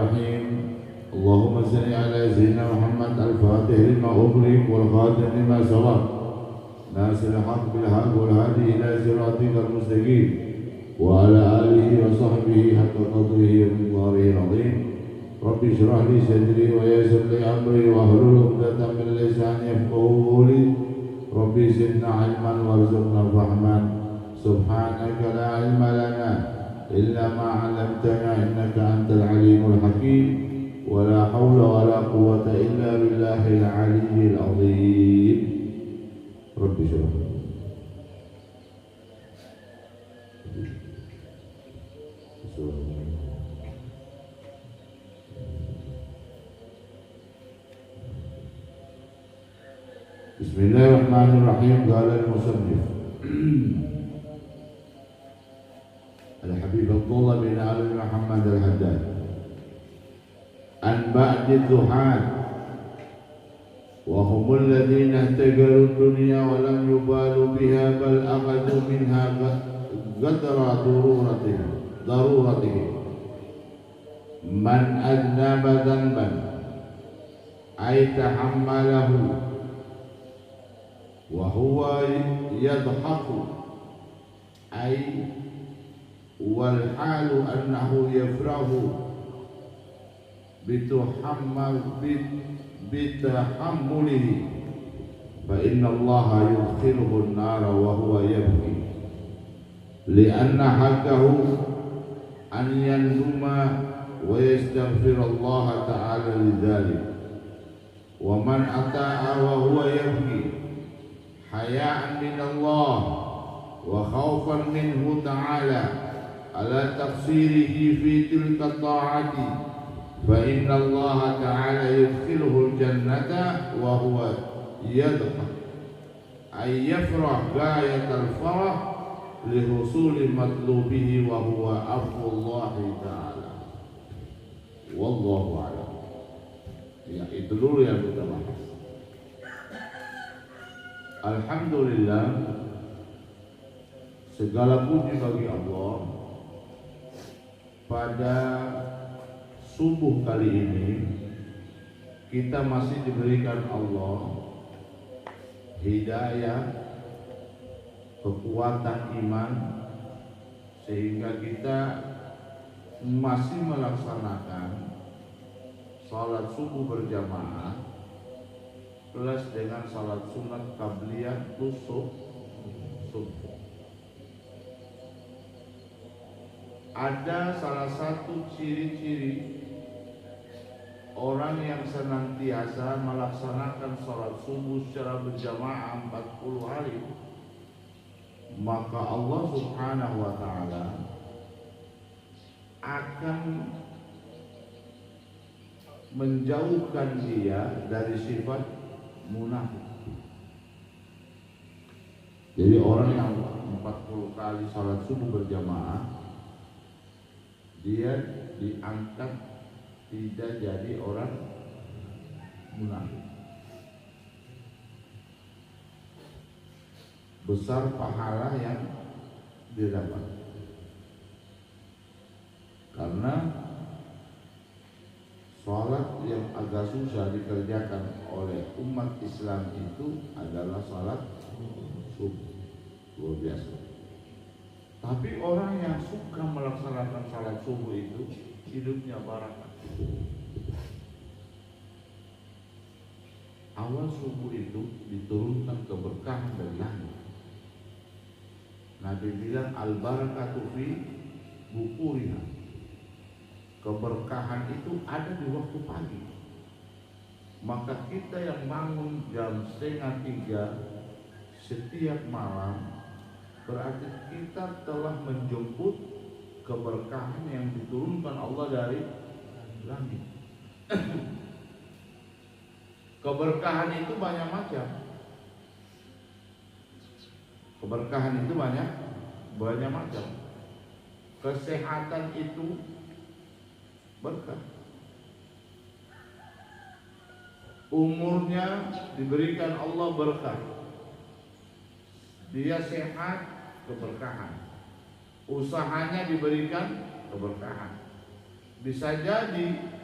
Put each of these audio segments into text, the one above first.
الرحيم اللهم صل على سيدنا محمد الفاتح لما أغلق والخاتم لما سبق ناصر الحق بالحق والهادي إلى صراطك المستقيم وعلى آله وصحبه حق قدره ومقداره العظيم رب اشرح لي صدري ويسر لي أمري واحلل عقدة من لساني يفقهوا قولي رب زدنا علما وارزقنا فهما سبحانك لا علم لنا إلا ما علمتنا إنك أنت العليم الحكيم ولا حول ولا قوة إلا بالله العلي العظيم رب اشرح لي بسم الله الرحمن الرحيم. قال المصنف الحبيب عبد الله بن علي محمد الحداد عن بعد الضحاة وهم الذين اهتجروا الدنيا ولم يبالوا بها بل أخذوا منها قدر ضرورتهم من أذنب ذنبا أي تحمله وهو يضحك أي والحال أنه يفرح بتحمله فإن الله يدخله النار وهو يبكي لأن حقه أن يندم ويستغفر الله تعالى لذلك ومن أطاع وهو يبكي حياء من الله وخوفا منه تعالى على تقصيره في تلك الطاعة فإن الله تعالى يدخله الجنة وهو يضحك أي يفرح غاية الفرح لحصول مطلوبه وهو عفو الله تعالى والله أعلم. Ya, itu dulu yang kita bahas. Alhamdulillah, segala puji bagi Allah. Pada subuh kali ini kita masih diberikan Allah hidayah, kekuatan iman, sehingga kita masih melaksanakan salat subuh berjamaah plus dengan salat sunat qabliyah subuh. Ada salah satu ciri-ciri orang yang senantiasa melaksanakan salat subuh secara berjamaah 40 hari, maka Allah Subhanahu wa ta'ala akan menjauhkan dia dari sifat munafik. Jadi orang yang 40 kali salat subuh berjamaah, dia diangkat tidak jadi orang munafik. Besar pahala yang didapat, karena salat yang agak susah dikerjakan oleh umat Islam itu adalah salat subuh, luar biasa. Tapi orang yang suka melaksanakan salat subuh itu hidupnya barakah. Awal subuh itu diturunkan keberkahan dari langit. Nabi bilang al-barakatu fi bukuriha. Keberkahan itu ada di waktu pagi. Maka kita yang bangun jam 2:30 setiap malam, berarti kita telah menjemput keberkahan yang diturunkan Allah dari langit. Keberkahan itu banyak macam. Keberkahan itu banyak macam. Kesehatan itu berkah. Umurnya diberikan Allah berkah. Dia sehat, keberkahan. Usahanya diberikan keberkahan. Bisa jadi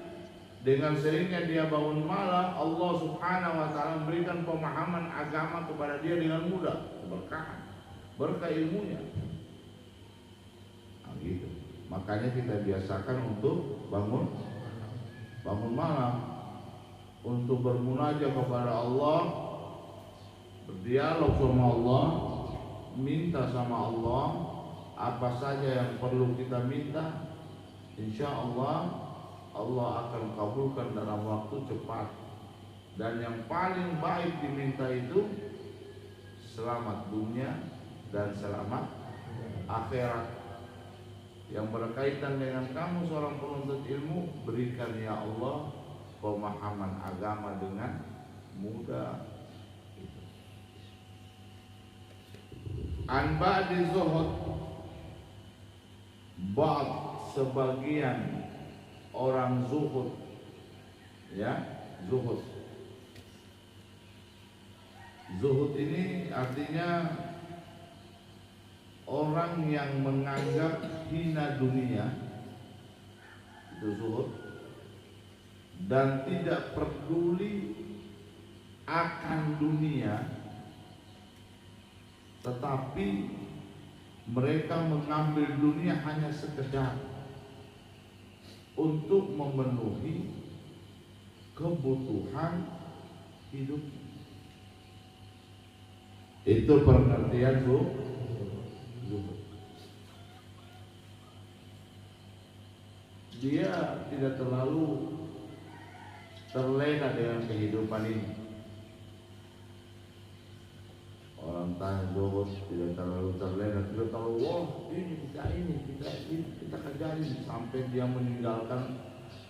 dengan seringnya dia bangun malam, Allah Subhanahu wa taala memberikan pemahaman agama kepada dia dengan mudah, keberkahan, berkah ilmunya. Nah, gitu. Makanya kita biasakan untuk bangun malam, untuk bermunajat kepada Allah, berdialog sama Allah, minta sama Allah apa saja yang perlu kita minta. Insya Allah Allah akan kabulkan dalam waktu cepat. Dan yang paling baik diminta itu selamat dunia dan selamat akhirat. Yang berkaitan dengan kamu seorang penuntut ilmu, berikan ya Allah pemahaman agama dengan mudah. An ba'di zuhud, ba'd sebagian orang zuhud, ya, zuhud. Zuhud ini artinya orang yang menganggap hina dunia, itu zuhud, dan tidak peduli akan dunia, tetapi mereka mengambil dunia hanya sekedar untuk memenuhi kebutuhan hidup. Itu pengertian zuhud. Dia tidak terlalu terlena dengan kehidupan ini. Orang tanya zuhud tidak terlalu terlena, tidak terlalu wah kita kerjain sampai dia meninggalkan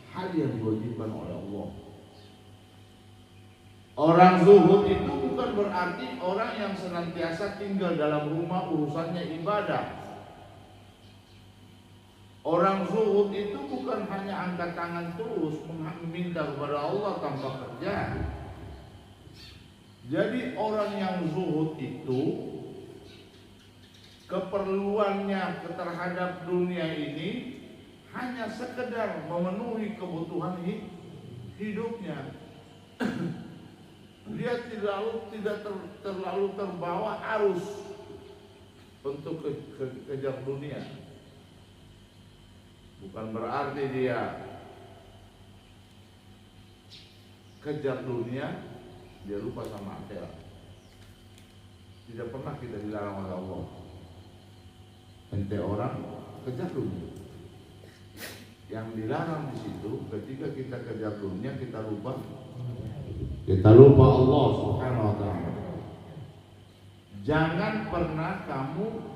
hal yang diwajibkan oleh Allah. Orang zuhud itu bukan berarti orang yang senantiasa tinggal dalam rumah urusannya ibadah. Orang zuhud itu bukan hanya angkat tangan terus meminta kepada Allah tanpa kerja. Jadi orang yang zuhud itu keperluannya terhadap dunia ini hanya sekedar memenuhi kebutuhan hidupnya. Dia tidak terlalu terbawa arus untuk kejar dunia. Bukan berarti dia kejar dunia, dia lupa sama akhirat. Tidak pernah kita dilarang oleh Allah. Ente orang kejar dunia. Yang dilarang di situ ketika kita kejar dunia kita lupa Allah Subhanahu wa taala. Jangan pernah kamu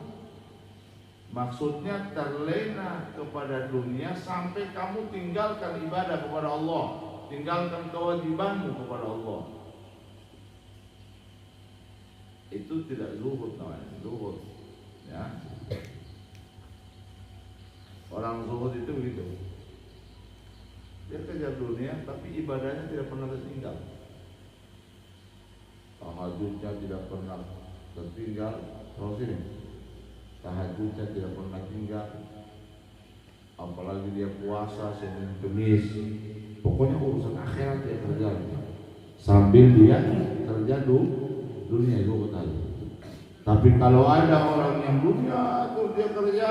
maksudnya terlena kepada dunia sampai kamu tinggalkan ibadah kepada Allah, tinggalkan kewajibanmu kepada Allah. Itu tidak zuhud namanya, zuhud. Ya. Orang zuhud itu begitu. Dia kejar dunia tapi ibadahnya tidak pernah tertinggal. Tahajudnya tidak pernah tertinggal. Terus ini tahajudnya tidak pernah tinggal. Apalagi dia puasa Senin Kamis. Pokoknya urusan akhirat dia kerjakan sambil dia kerja dunia itu betul. Tapi kalau ada orang yang dunia tuh dia kerja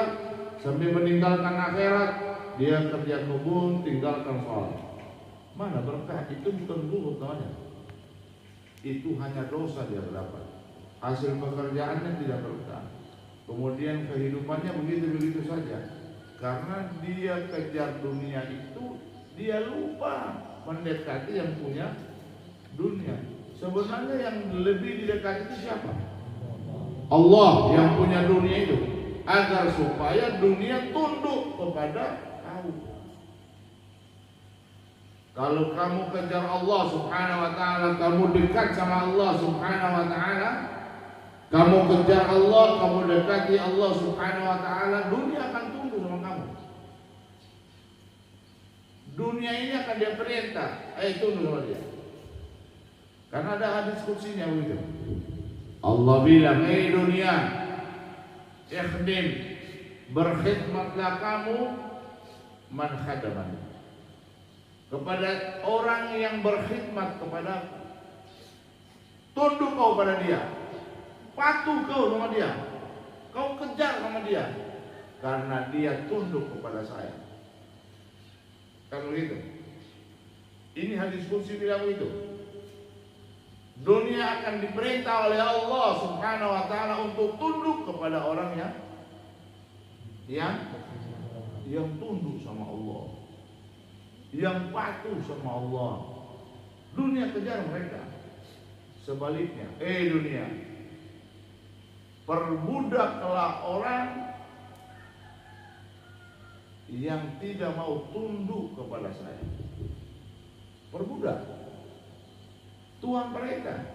sambil meninggalkan akhirat, dia kerja kebun, tinggalkan sholat. Mana berkah? Itu bukan zuhud namanya. Itu hanya dosa dia dapat. Hasil pekerjaannya tidak berkah. Kemudian kehidupannya begitu-begitu saja. Karena dia kejar dunia itu, dia lupa mendekati yang punya dunia. Sebenarnya yang lebih didekati itu siapa? Allah yang punya dunia itu. Agar supaya dunia tunduk kepada kamu. Kalau kamu kejar Allah Subhanahu wa taala, kamu dekat sama Allah Subhanahu wa taala, kamu kejar Allah, kamu dekati Allah Subhanahu wa taala, dunia akan tunduk sama kamu. Dunia ini akan dia perintah, tunduk sama dia. Karena ada hadis qudsinya begitu. Allah bilang, dunia, ikhdim, berkhidmatlah kamu man khadamani, kepada orang yang berkhidmat kepadaku. Tunduk kau pada dia, patuh kau sama dia, kau kejar sama dia, karena dia tunduk kepada saya. Kan begitu. Ini hadis qudsi bilang itu. Dunia akan diperintah oleh Allah Subhanahu wa taala untuk tunduk kepada orang yang tunduk sama Allah, yang patuh sama Allah. Dunia kejar mereka. Sebaliknya, dunia, perbudaklah orang yang tidak mau tunduk kepada saya. Perbudak Tuhan mereka.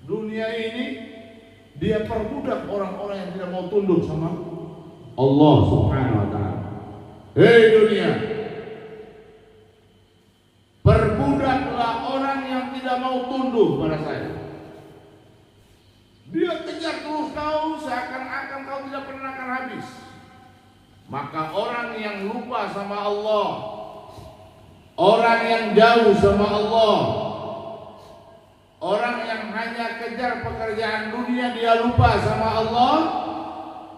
Dunia ini dia perbudak orang-orang yang tidak mau tunduk sama Allah Subhanahu wa taala. Hei dunia, perbudaklah orang yang tidak mau tunduk pada saya. Dia kejar terus kau seakan-akan kau tidak pernah akan habis. Maka orang yang lupa sama Allah, orang yang jauh sama Allah, orang yang hanya kejar pekerjaan dunia, dia lupa sama Allah,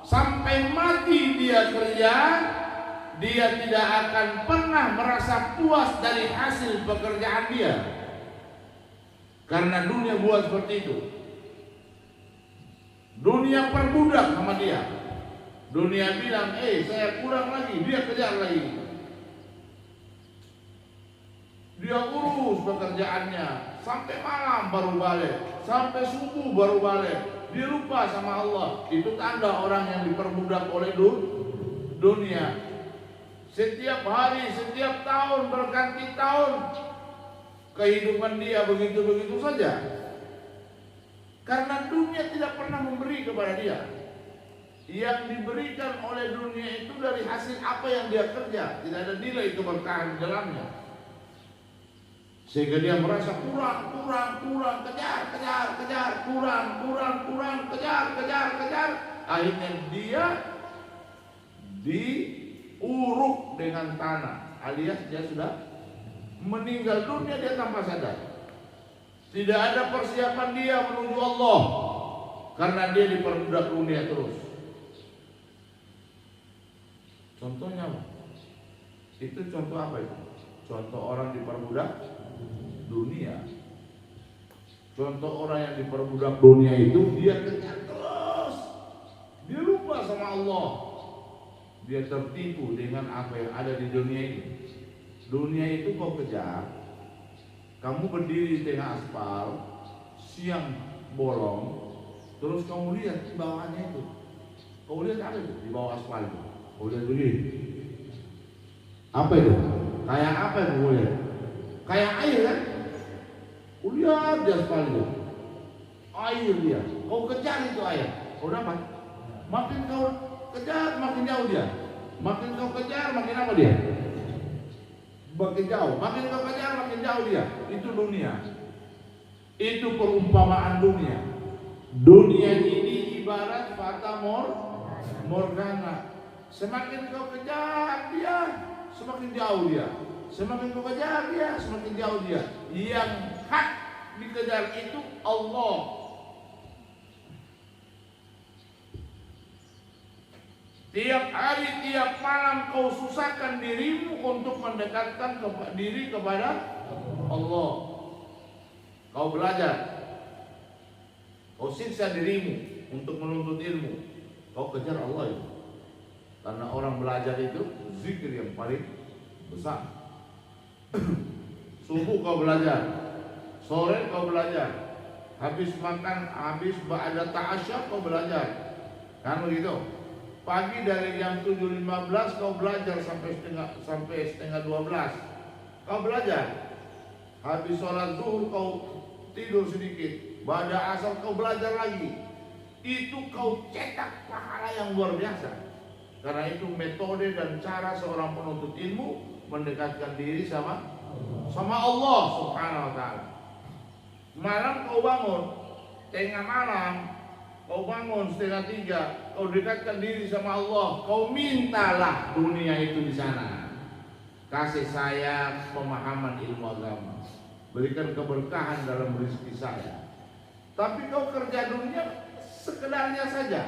sampai mati dia kerja, dia tidak akan pernah merasa puas dari hasil pekerjaan dia. Karena dunia buat seperti itu. Dunia perbudak sama dia. Dunia bilang, saya kurang lagi, dia kejar lagi. Dia urus pekerjaannya sampai malam baru balik, sampai subuh baru balik. Dia lupa sama Allah. Itu tanda orang yang diperbudak oleh dunia. Setiap hari, setiap tahun, berganti tahun, kehidupan dia begitu-begitu saja. Karena dunia tidak pernah memberi kepada dia. Yang diberikan oleh dunia itu dari hasil apa yang dia kerja. Tidak ada nilai keberkahan di dalamnya. Sehingga dia merasa kurang, kejar, kurang, kejar. Akhirnya dia diuruk dengan tanah, alias dia sudah meninggal dunia dia tanpa sadar. Tidak ada persiapan dia menuju Allah, karena dia diperbudak dunia terus. Contohnya apa? Itu contoh apa itu? Contoh orang diperbudak dunia. Contoh orang yang diperbudak dunia itu dia kejar terus. Dia lupa sama Allah. Dia tertipu dengan apa yang ada di dunia ini. Dunia itu kau kejar. Kamu berdiri di tengah aspal, siang bolong, terus kamu lihat di bawahnya itu. Kau lihat apa itu di bawah aspal itu? Kau lihat begini. Apa itu? Kayak apa yang kau lihat? Kayak air kan? Kau lihat di aspal itu. Air dia. Kau kejar itu air. Kau dapat. Makin kau kejar, makin jauh dia. Makin kau kejar, makin apa dia? Makin jauh. Makin kau kejar, makin jauh dia. Itu dunia. Itu perumpamaan dunia. Dunia ini ibarat fata morgana. Semakin kau kejar dia, semakin jauh dia. Semakin kau kejar dia, semakin jauh dia. Yang hak dikejar itu Allah. Tiap hari, tiap malam kau susahkan dirimu untuk mendekatkan diri kepada Allah. Kau belajar, kau siksa dirimu untuk menuntut ilmu. Kau kejar Allah itu. Karena orang belajar itu zikir yang paling besar. Subuh kau belajar, sore kau belajar, habis makan, habis ada ta'asyab kau belajar. Kan begitu? Pagi dari jam 7.15 kau belajar sampai setengah 12. Kau belajar. Habis sholat zuhur kau tidur sedikit. Pada asar kau belajar lagi. Itu kau cetak pahala yang luar biasa. Karena itu metode dan cara seorang penuntut ilmu mendekatkan diri sama Allah Subhanahu wa taala. Malam kau bangun, tengah malam kau bangun 2:30, kau dekatkan diri sama Allah, kau mintalah dunia itu di sana. kasih saya pemahaman ilmu agama, berikan keberkahan dalam rezeki saya. Tapi kau kerja dunia sekedarnya saja.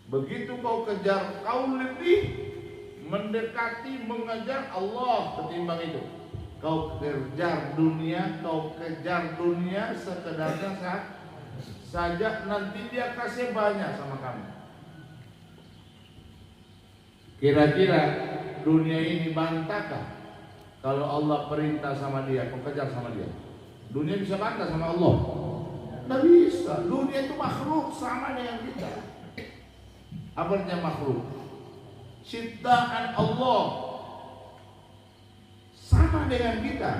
Begitu kau kejar, kau lebih mendekati mengejar Allah ketimbang itu. Kau kejar dunia sekedarnya saja, nanti dia kasih banyak sama kamu. Kira-kira dunia ini bantakah kalau Allah perintah sama dia, kau kejar sama dia? Dunia bisa bantah sama Allah? Tidak bisa. Dunia itu makhluk sama dengan kita. Apa artinya makhluk? Ciptaan Allah sama dengan kita.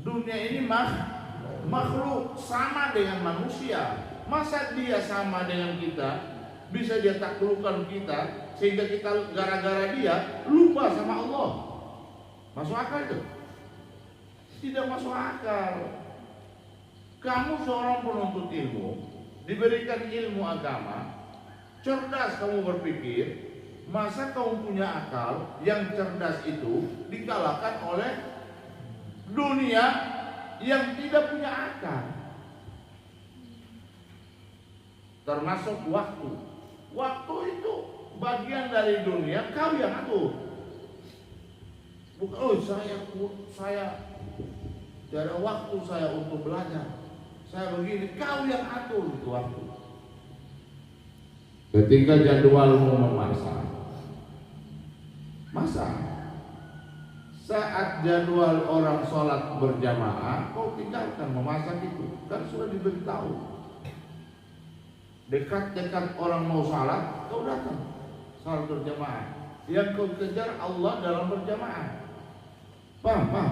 Dunia ini makhluk sama dengan manusia. Masa dia sama dengan kita, bisa dia taklukkan kita, sehingga kita gara-gara dia lupa sama Allah? Masuk akal itu? Tidak masuk akal. Kamu seorang penuntut ilmu, diberikan ilmu agama, cerdas kamu berpikir. Masa kamu punya akal yang cerdas itu dikalahkan oleh dunia yang tidak punya akal? Termasuk waktu. Waktu itu bagian dari dunia, kau yang atur. Bukan, oh saya tidak ada waktu saya untuk belajar. Saya begini, kau yang atur itu waktu. Ketika jadwalmu masa saat jadwal orang sholat berjamaah, kau tinggalkan memasak itu, kan sudah diberitahu. Dekat-dekat orang mau sholat, kau datang sholat berjamaah. Yang kau kejar Allah dalam berjamaah. Paham?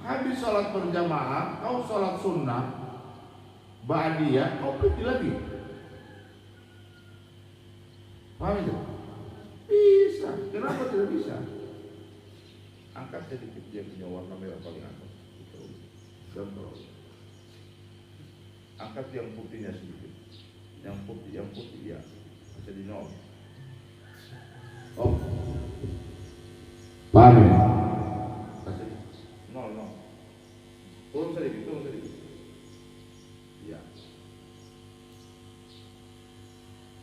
Habis sholat berjamaah, kau sholat sunnah ba'diyah, kau pergi lagi. Paham itu? Bisa. Kenapa tidak bisa? Angkat sedikit dia punya warna merah paling atas. Gambar. Angkat yang putihnya sedikit. Yang putih ya. Jadi nol. Oh. Paham ya? Kasih. Nol. Turun sedikit. Ya.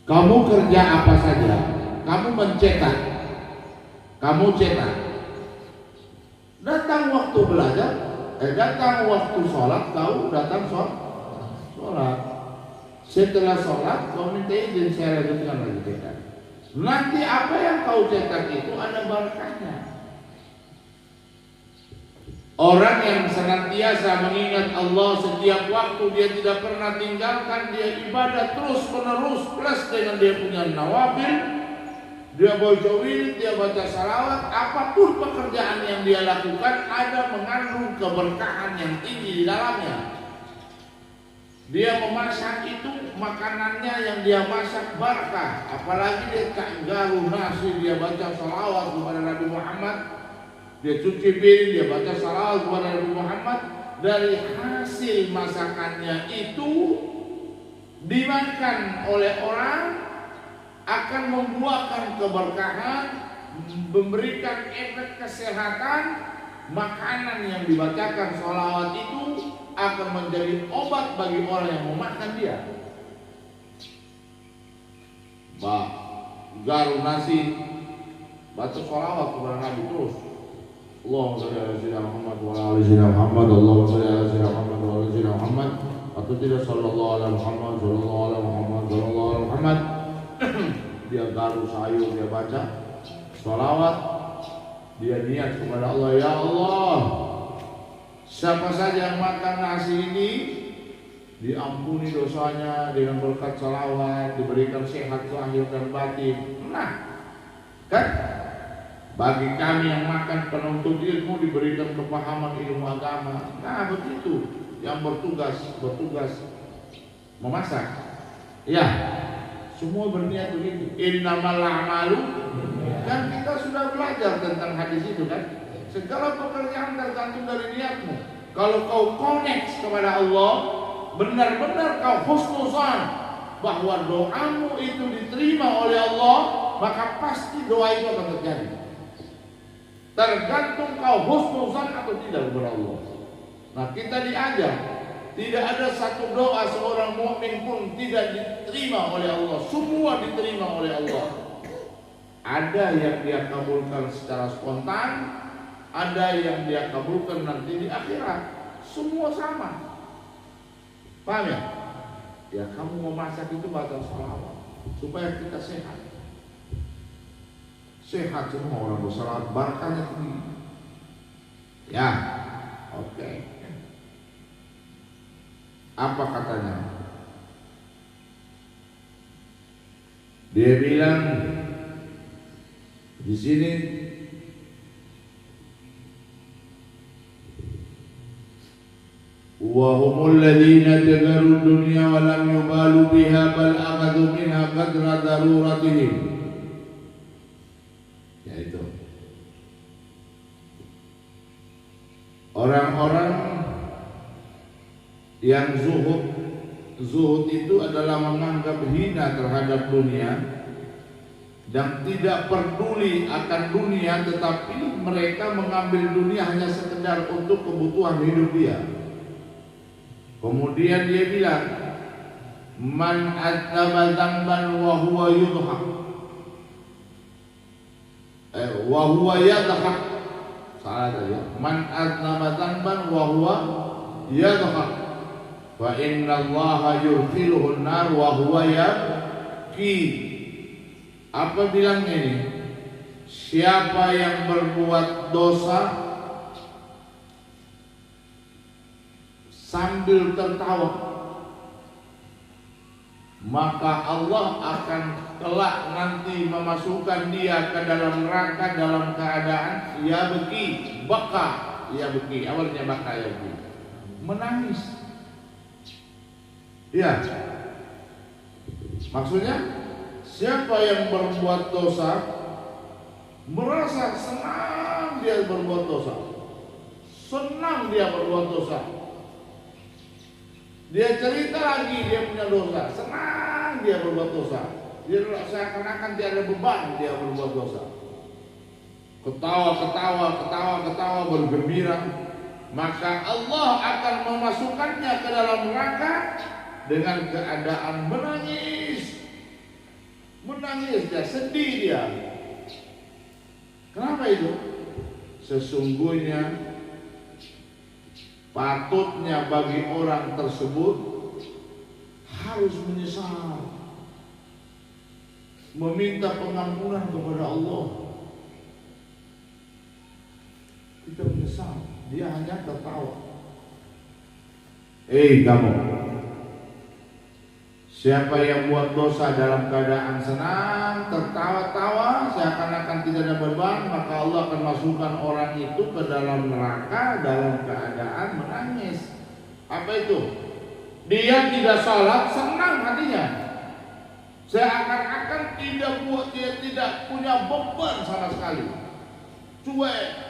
Kamu kerja apa saja, kamu mencetak, kamu cetak. Datang waktu belajar, datang waktu sholat, kau datang sholat. Setelah sholat, kau minta izin saya lanjutkan lagi cetak. Nanti apa yang kau cetak itu ada barakahnya. Orang yang senantiasa mengingat Allah setiap waktu, dia tidak pernah tinggalkan, dia ibadah terus menerus, plus dengan dia punya nawafil, dia baca wirid, dia baca salawat, apapun pekerjaan yang dia lakukan ada mengandung keberkahan yang tinggi di dalamnya. Dia memasak itu, makanannya yang dia masak barakah, apalagi dia tak garuh nasi, dia baca salawat kepada Nabi Muhammad. Dia cuci piring, dia baca salawat kepada Nabi Muhammad. Dari hasil masakannya itu dimakan oleh orang, akan membuahkan keberkahan, memberikan efek kesehatan. Makanan yang dibacakan salawat itu akan menjadi obat bagi orang yang memakan dia. Garuh nasi, baca salawat kepada Nabi terus. Allahumma shalli ala sayyidina Muhammad wa ala ali sayyidina Muhammad. Allahumma shalli ala sayyidina Muhammad wa ala sayyidina Muhammad. Atau tidak sallallahu alaihi Muhammad, sallallahu alaihi Muhammad, sallallahu alaihi Muhammad. Dia garuh sayur, dia baca salawat, dia niat kepada Allah, ya Allah, siapa saja yang makan nasi ini diampuni dosanya dengan berkat salawat, diberikan sehat lahir dan batin. Nah, kan? Bagi kami yang makan penuntut ilmu diberikan kepahaman ilmu agama. Nah begitu, yang bertugas memasak. Ya, semua berniat begitu. Innamal a'malu, kan kita sudah belajar tentang hadis itu kan. Segala pekerjaan tergantung dari niatmu. Kalau kau connect kepada Allah, benar-benar kau husnuzan bahwa doamu itu diterima oleh Allah, maka pasti doa itu akan terjadi. Tergantung kau husnuzan atau tidak kepada Allah. Nah, kita diajar tidak ada satu doa seorang mukmin pun tidak diterima oleh Allah. Semua diterima oleh Allah. Ada yang dia kabulkan secara spontan, ada yang dia kabulkan nanti di akhirat. Semua sama. Paham ya? Ya, kamu mau masak itu baca sholawat supaya kita sehat. Sehat semua orang bersalawat, barakahnya tinggi. Ya, oke. Apa katanya? Dia bilang di sini wa humul ladzina jagaru dunya wa lam yubalu biha bal akhadhu minha qadra daruratihim. Yaitu orang-orang yang zuhud itu adalah menganggap hina terhadap dunia dan tidak peduli akan dunia, tetapi mereka mengambil dunia hanya sekedar untuk kebutuhan hidup dia. Kemudian dia bilang, man ataba dzamban wa huwa yudhak wa huwa yadhak. Salah tadi. Man ataba dzamban wa huwa yadhak fa inna Allaha yursiluhu an-nar wa huwa yabki. Apa bilangnya ini? Siapa yang berbuat dosa sambil tertawa, maka Allah akan kelak nanti memasukkan dia ke dalam neraka dalam keadaan ya beki, baka, ya beki, awalnya baka ya beki, menangis. Ya, maksudnya siapa yang berbuat dosa merasa senang dia berbuat dosa, senang dia berbuat dosa. Dia cerita lagi dia punya dosa, senang dia berbuat dosa. Dia seakan-akan dia ada beban dia berbuat dosa. Ketawa, bergembira. Maka Allah akan memasukkannya ke dalam neraka dengan keadaan menangis. Menangis dia, sedih dia. Kenapa itu? Sesungguhnya patutnya bagi orang tersebut harus menyesal, meminta pengampunan kepada Allah. Kita menyesal, dia hanya tertawa. Kamu, siapa yang buat dosa dalam keadaan senang, tertawa-tawa, seakan-akan tidak ada beban, maka Allah akan masukkan orang itu ke dalam neraka dalam keadaan menangis. Apa itu? Dia tidak salat, senang hatinya. Seakan-akan dia tidak punya beban sama sekali. Cuek.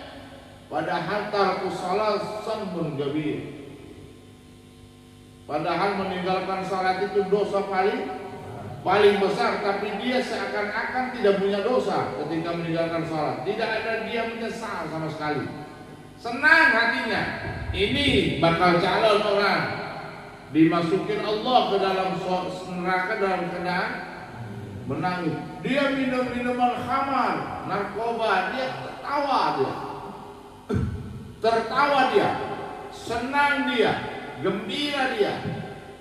Padahal tarkus salat sanbun gabir. Padahal meninggalkan salat itu dosa paling besar, tapi dia seakan-akan tidak punya dosa ketika meninggalkan salat. Tidak ada dia menyesal sama sekali. Senang hatinya. Ini bakal calon orang dimasukin Allah ke dalam neraka dalam keadaan menangis. Dia minum minuman khamar, narkoba, dia tertawa dia, senang dia, gembira dia.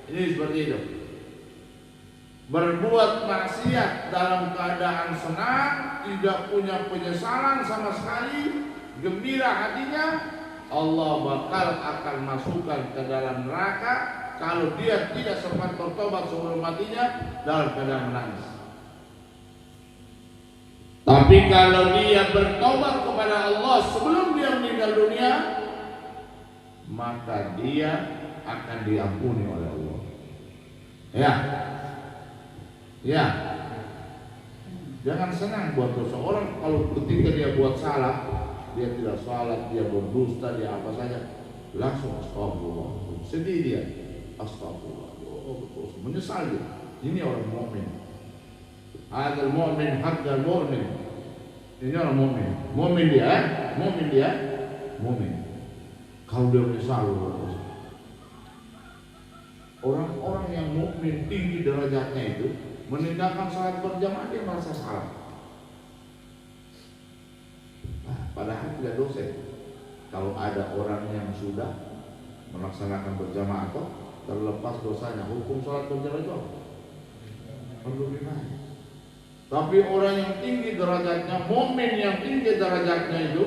Ini seperti itu. Berbuat maksiat dalam keadaan senang, tidak punya penyesalan sama sekali, gembira hatinya, Allah bakal akan masukkan ke dalam neraka kalau dia tidak sempat bertobat sebelum matinya dalam keadaan menangis. Tapi kalau dia bertobat kepada Allah sebelum dia meninggal dunia, maka dia akan diampuni oleh Allah. Ya, jangan senang buat dosa. Orang kalau ketika dia buat salah, dia tidak salat, dia berdusta, dia apa saja, langsung astagfirullah, sedih dia, astagfirullah, menyesal dia. Ini orang mukmin. Adal mukmin, hakal mukmin. Ini orang mukmin dia. mukmin dia, mukmin. Kalau dia menyesal, orang-orang yang mukmin tinggi derajatnya itu meninggalkan salat berjamaah dia merasa salah. Nah, padahal tidak dosa. Kalau ada orang yang sudah melaksanakan berjamaah atau terlepas dosanya, hukum salat berjamaah itu perlu dinaik. Tapi orang yang tinggi derajatnya, mukmin yang tinggi derajatnya itu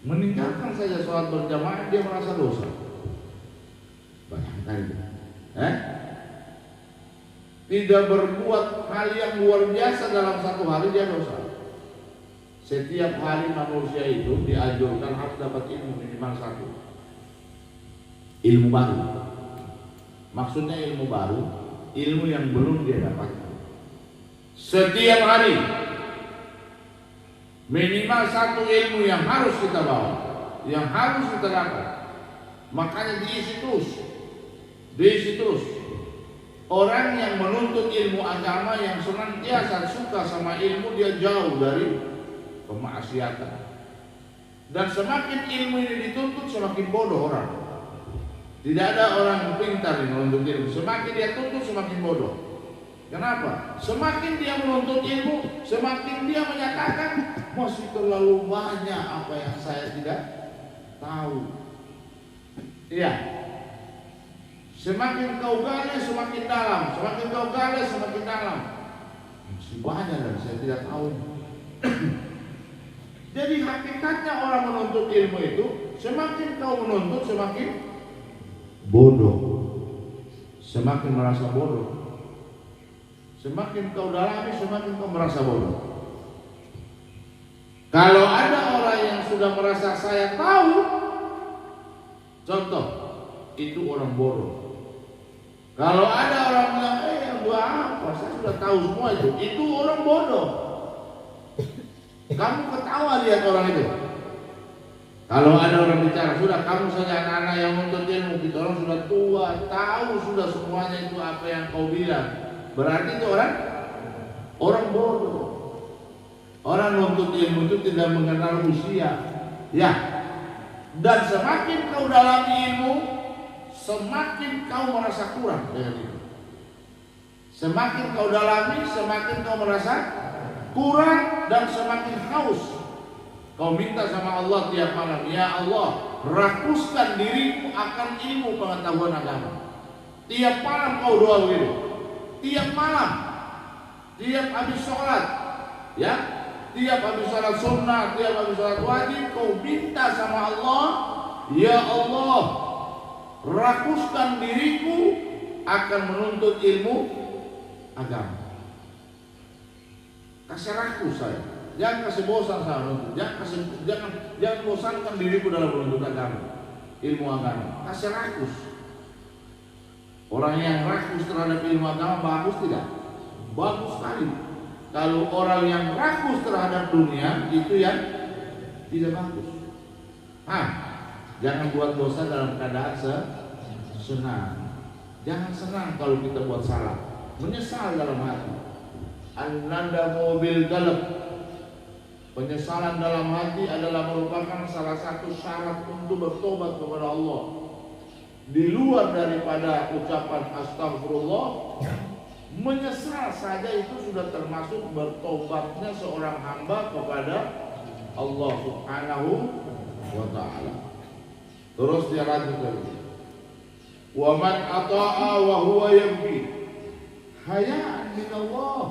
meninggalkan saja salat berjamaah dia merasa dosa. Bayangkan itu. Tidak berbuat hal yang luar biasa dalam satu hari dia dosa. Setiap hari manusia itu dianjurkan harus dapat ilmu minimal satu. Ilmu baru. Maksudnya ilmu baru, ilmu yang belum dia dapatkan. Setiap hari minimal satu ilmu yang harus kita bawa, yang harus kita dapat. Makanya diisi terus. Orang yang menuntut ilmu agama yang senantiasa suka sama ilmu, dia jauh dari kemaksiatan. Dan semakin ilmu ini dituntut, semakin bodoh orang. Tidak ada orang yang pintar yang menuntut ilmu. Semakin dia tuntut, semakin bodoh. Kenapa? Semakin dia menuntut ilmu, semakin dia menyatakan masih terlalu banyak apa yang saya tidak tahu. Iya. Semakin kau gali semakin dalam, semakin kau gali semakin dalam. Masih banyak dan saya tidak tahu. Jadi hakikatnya orang menuntut ilmu itu, semakin kau menuntut semakin bodoh. Semakin merasa bodoh. Semakin kau dalami semakin kau merasa bodoh. Kalau ada orang yang sudah merasa saya tahu, contoh, itu orang bodoh. Kalau ada orang bilang, yang gua apa? Saya sudah tahu semua itu orang bodoh. Kamu ketawa lihat orang itu. Kalau ada orang bicara, sudah kamu saja anak-anak yang menuntut ilmu, kita orang sudah tua, tahu sudah semuanya itu apa yang kau bilang. Berarti itu orang bodoh. Orang menuntut ilmu itu tidak mengenal usia. Ya. Dan semakin kau dalami ilmu, semakin kau merasa kurang dengan itu. Semakin kau dalami, semakin kau merasa kurang dan semakin haus. Kau minta sama Allah tiap malam, ya Allah, rakuskan diriku akan ilmu pengetahuan agama. Tiap malam kau doa begitu. Tiap malam, tiap habis sholat, ya, tiap habis sholat sunnah, tiap habis sholat wajib, kau minta sama Allah, ya Allah, rakuskan diriku akan menuntut ilmu agama. Kasih rakus saya, jangan kasih bosan saya menuntut, jangan bosankan diriku dalam menuntut agama, ilmu agama. Kasih rakus. Orang yang rakus terhadap ilmu agama bagus tidak? Bagus sekali. Kalau orang yang rakus terhadap dunia itu yang tidak bagus. Jangan buat dosa dalam keadaan senang. Jangan senang kalau kita buat salah. Menyesal dalam hati. An-nanda mobil galap. Penyesalan dalam hati adalah merupakan salah satu syarat untuk bertobat kepada Allah. Di luar daripada ucapan astagfirullah, menyesal saja itu sudah termasuk bertobatnya seorang hamba kepada Allah Subhanahu wa ta'ala. Terus dia lanjutkan, wa man ata'a wa huwa yabki haya'an min Allah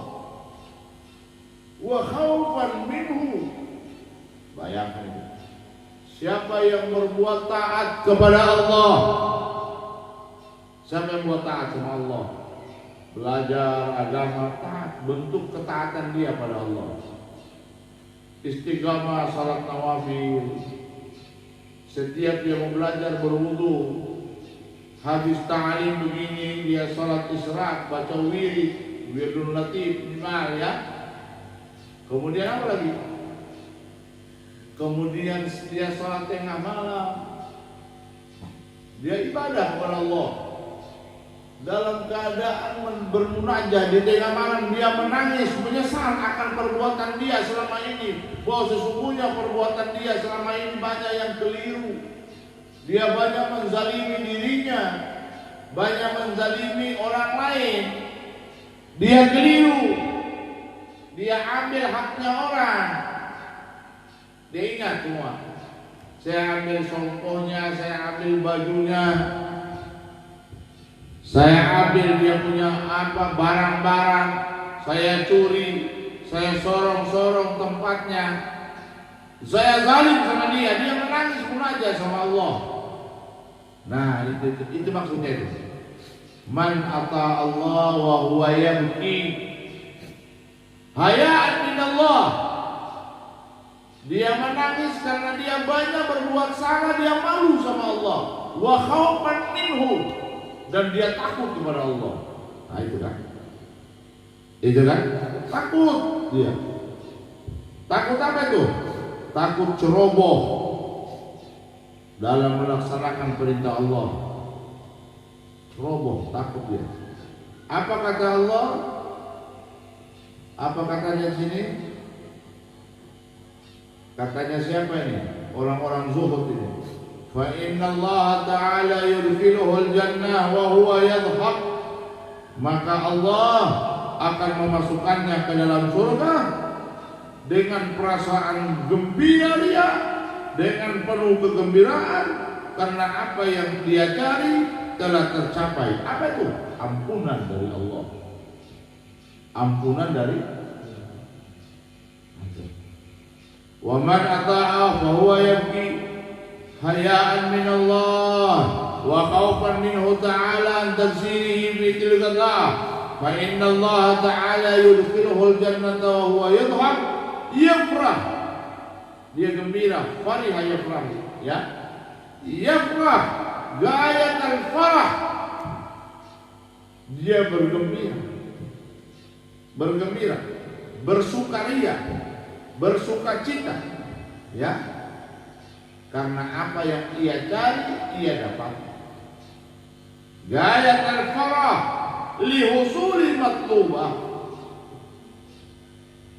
wa khawfan minhu. Bayangkan itu. Siapa yang berbuat taat kepada Allah, siapa yang buat taat sama Allah, belajar agama, taat, bentuk ketaatan dia pada Allah. Istiqamah salat nawafil, setiap dia mau belajar berwudu, habis ta'lim begini dia salat isyraq, baca wiridun latif minimal, ya. Kemudian apa lagi? Kemudian dia salat tengah malam, dia ibadah kepada Allah. dalam keadaan bermunajat di tengah malam dia menangis menyesal akan perbuatan dia selama ini, bahwa sesungguhnya perbuatan dia selama ini banyak yang keliru. Dia banyak menzalimi dirinya, banyak menzalimi orang lain. Dia keliru, dia ambil haknya orang. Dia ingat semua, saya ambil songkohnya, saya ambil bajunya, saya ambil dia punya apa barang-barang, saya curi, saya sorong-sorong tempatnya, saya zalim sama dia. Dia menangis pun aja sama Allah. Nah itu maksudnya itu. Man ata Allah wa huwa yabki haya'an min Allah. Dia menangis karena dia banyak berbuat salah, dia malu sama Allah. Wa khaufan minhu, dan dia takut kepada Allah. Nah itu kan, takut dia. Takut apa itu? Takut ceroboh dalam melaksanakan perintah Allah. Ceroboh, takut dia. Apa kata Allah? Apa katanya sini? Katanya siapa ini? Orang-orang zuhud ini. Fa inna Allah Ta'ala yudkhiluhu al-jannah wa huwa yadhhak. Maka Allah akan memasukkannya ke dalam surga dengan perasaan gembira dia, dengan penuh kegembiraan, karena apa yang dia cari telah tercapai. Apa itu? Ampunan dari Allah. Ampunan dari wa man ata'a fa huwa yabki haya'an min Allah wa khawfan minhu ta'ala an tafsirihi bi tilka Allah. Fa inna Allah ta'ala yudkhiluhu al-jannata wa huwa yadhhak yafrah. Dia gembira, fariha yafrah, ya. Yafrah gayat al-farah. Dia bergembira, bersukaria, bersukacita, ya, karena apa yang ia cari ia dapat. Gayat al-farah li husuli matlubah.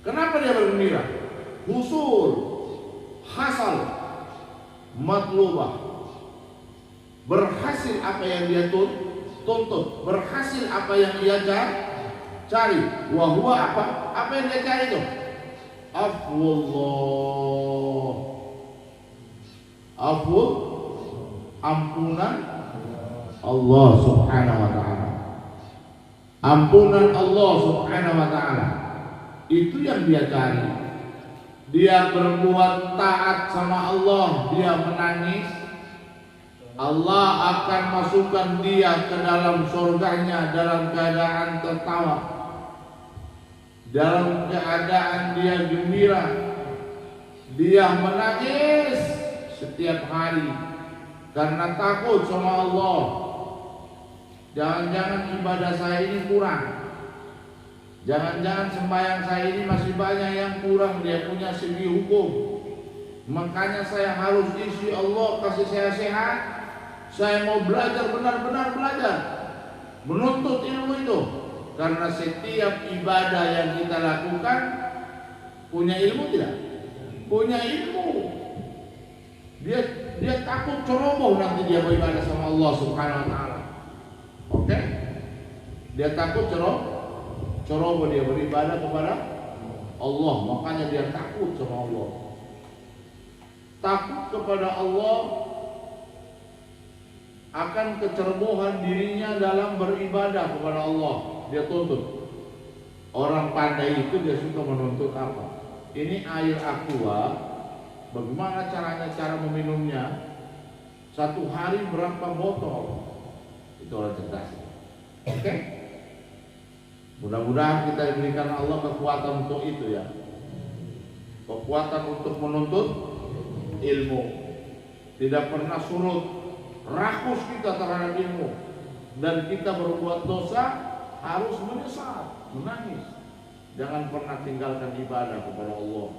Kenapa dia bergembira? Husul, hasal, matlubah, berhasil apa yang dia tuntut, berhasil apa yang ia cari. Wahwa apa yang dia cari itu? Afwullah, ampunan Allah Subhanahu wa ta'ala. Ampunan Allah Subhanahu wa ta'ala, itu yang dia cari. Dia berbuat taat sama Allah, dia menangis, Allah akan masukkan dia ke dalam surganya dalam keadaan tertawa, dalam keadaan dia gembira. Dia menangis setiap hari karena takut sama Allah. Jangan-jangan ibadah saya ini kurang, jangan-jangan sembahyang saya ini masih banyak yang kurang. Dia punya segi hukum, makanya saya harus isi Allah kasih saya sehat. Saya mau belajar, benar-benar belajar, menuntut ilmu itu. Karena setiap ibadah yang kita lakukan punya ilmu tidak? Punya ilmu. Dia takut ceroboh nanti dia beribadah sama Allah Subhanahu wa ta'ala. Oke? Dia takut ceroboh dia beribadah kepada Allah, makanya dia takut sama Allah. Takut kepada Allah akan kecerobohan dirinya dalam beribadah kepada Allah. Dia tuntut. Orang pandai itu dia suka menuntut apa? Ini air aqua, bagaimana caranya, cara meminumnya? Satu hari berapa botol? Itu orang cerdas. Oke? Mudah-mudahan kita diberikan Allah kekuatan untuk itu, ya. Kekuatan untuk menuntut ilmu. Tidak pernah surut rakus kita terhadap ilmu, dan kita berbuat dosa harus menyesal, menangis. Jangan pernah tinggalkan ibadah kepada Allah,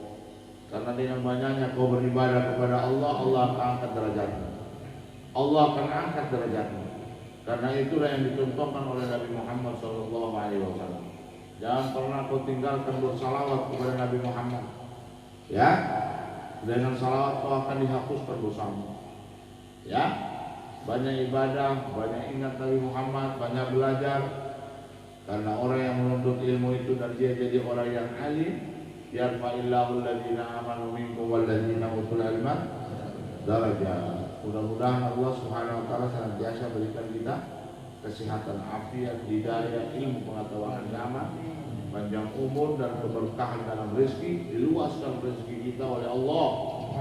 karena dengan banyaknya kau beribadah kepada Allah, Allah akan angkat derajatmu. Allah akan angkat derajatmu. Karena itulah yang dicontohkan oleh Nabi Muhammad SAW. Jangan pernah kau tinggalkan bersalawat kepada Nabi Muhammad. Ya, dengan salawat kau akan dihapuskan dosamu. Ya, banyak ibadah, banyak ingat Nabi Muhammad, banyak belajar. Karena orang yang menuntut ilmu itu dan dia jadi orang yang alim, yarfa'illahu alladhina amanu minkum walladhina utul ilma darajat. Mudah-mudahan Allah Subhanahu wa taala senantiasa berikan kita kesehatan, afiat, hidayah, ilmu, pengetahuan agama, panjang umur dan keberkahan dalam rezeki, diluaskan rezeki kita oleh Allah,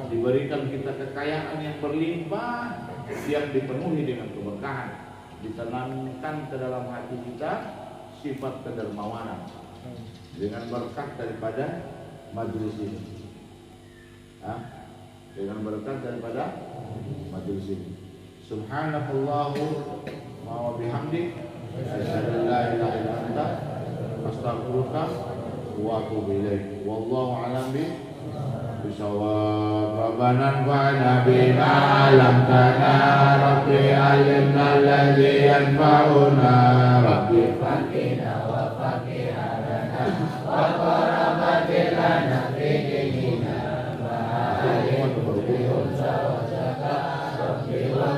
diberikan kita kekayaan yang berlimpah yang dipenuhi dengan keberkahan, ditanamkan ke dalam hati kita sifat kedermawanan dengan berkat daripada majelis ini. Dengan berkat daripada majelis ini. Subhanallahu wa bihamdik, asyhadu an la ilaha illa anta, astaghfiruka wa atubu ilaik. Wallahu a'lam bishawab. Rabbana anfa'na bima 'allamtana, rabbi 'allimna alladhi yanfa'una, rabbi faqihna wa faqihna wa qarabatil lana fi dinina wa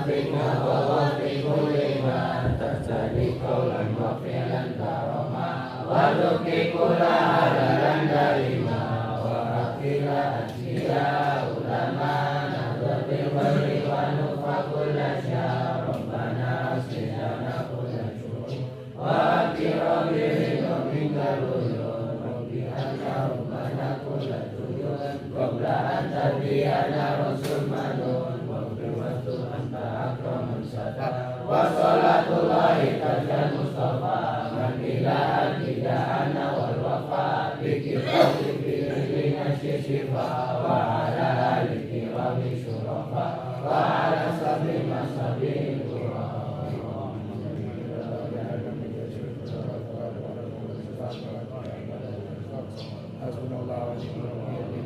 wafiqna wa wafiqul liman tajadi qawlan wa fi'lan karama wa ruki kula halalan darima wa rakila asya ulama nazati wali wa nufakul asya rabbana asyidana kulajur wa kirabihinu mingaruyun rabbi anta rabbana kulajur qabla anta biyana rasul madun wa salatullahi tajal mustafa man ilaha tida'ana wal wafa bikirati bi'ilmi nasyifa wa ala alihi wa bishurafa wa ala sabri masabin Hasbunallahu wa ni'mal wakeel.